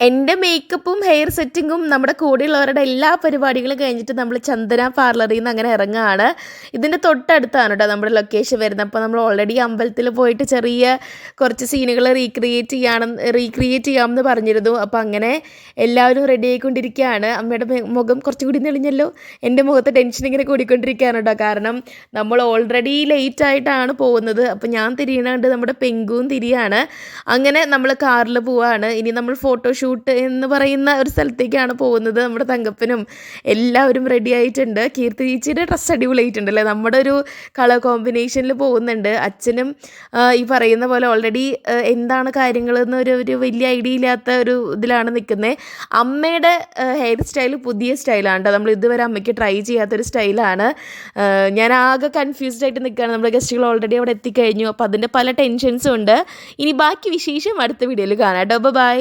എൻ്റെ മേക്കപ്പും ഹെയർ സെറ്റിങ്ങും നമ്മുടെ കൂടെയുള്ളവരുടെ എല്ലാ പരിപാടികളും കഴിഞ്ഞിട്ട് നമ്മൾ ചന്ദന പാർലറിൽ നിന്ന് അങ്ങനെ ഇറങ്ങുകയാണ്. ഇതിൻ്റെ തൊട്ടടുത്താണ് കേട്ടോ നമ്മുടെ ലൊക്കേഷൻ വരുന്നത്. അപ്പോൾ നമ്മൾ ഓൾറെഡി അമ്പലത്തിൽ പോയിട്ട് ചെറിയ കുറച്ച് സീനുകൾ റീക്രിയേറ്റ് ചെയ്യാമെന്ന് പറഞ്ഞിരുന്നു. അപ്പോൾ അങ്ങനെ എല്ലാവരും റെഡി ആയിക്കൊണ്ടിരിക്കുകയാണ്. അമ്മയുടെ മുഖം കുറച്ചും കൂടി തെളിഞ്ഞല്ലോ. എൻ്റെ മുഖത്ത് ടെൻഷൻ ഇങ്ങനെ കൂടിക്കൊണ്ടിരിക്കുകയാണ് കേട്ടോ. കാരണം നമ്മൾ ഓൾറെഡി ലേറ്റ് ആയിട്ടാണ് പോകുന്നത്. അപ്പോൾ ഞാൻ തിരിയണുണ്ട്, നമ്മുടെ പെങ്കുവും തിരിയാണ്. അങ്ങനെ നമ്മൾ കാറിൽ പോവുകയാണ്. ഇനി നമ്മൾ ഫോട്ടോഷൂട്ട് എന്ന് പറയുന്ന ഒരു സ്ഥലത്തേക്കാണ് പോകുന്നത്. നമ്മുടെ തങ്കപ്പനും എല്ലാവരും റെഡി ആയിട്ടുണ്ട്. കീർത്തി ചേച്ചിയുടെ ഡ്രസ്സ് അടിപൊളിയായിട്ടുണ്ട് അല്ലേ. നമ്മുടെ ഒരു കളർ കോമ്പിനേഷനിൽ പോകുന്നുണ്ട്. അച്ഛനും ഈ പറയുന്ന പോലെ ഓൾറെഡി എന്താണ് കാര്യങ്ങളെന്ന് ഒരു വലിയ ഐഡിയ ഇല്ലാത്ത ഒരു ഇതിലാണ് നിൽക്കുന്നത്. അമ്മയുടെ ഹെയർ സ്റ്റൈൽ പുതിയ സ്റ്റൈലാണ് കേട്ടോ. നമ്മൾ ഇതുവരെ അമ്മയ്ക്ക് ട്രൈ ചെയ്യാത്തൊരു സ്റ്റൈലാണ്. ഞാൻ ആകെ കൺഫ്യൂസ്ഡ് ആയിട്ട് നിൽക്കുകയാണ്. നമ്മുടെ ഗസ്റ്റുകൾ ഓൾറെഡി അവിടെ എത്തിക്കഴിഞ്ഞു. അപ്പോൾ അതിൻ്റെ പല ടെൻഷൻസും ഉണ്ട്. ഇനി ബാക്കി വിശേഷം അടുത്ത വീഡിയോയിൽ കാണാം കേട്ടോ. ബൈ.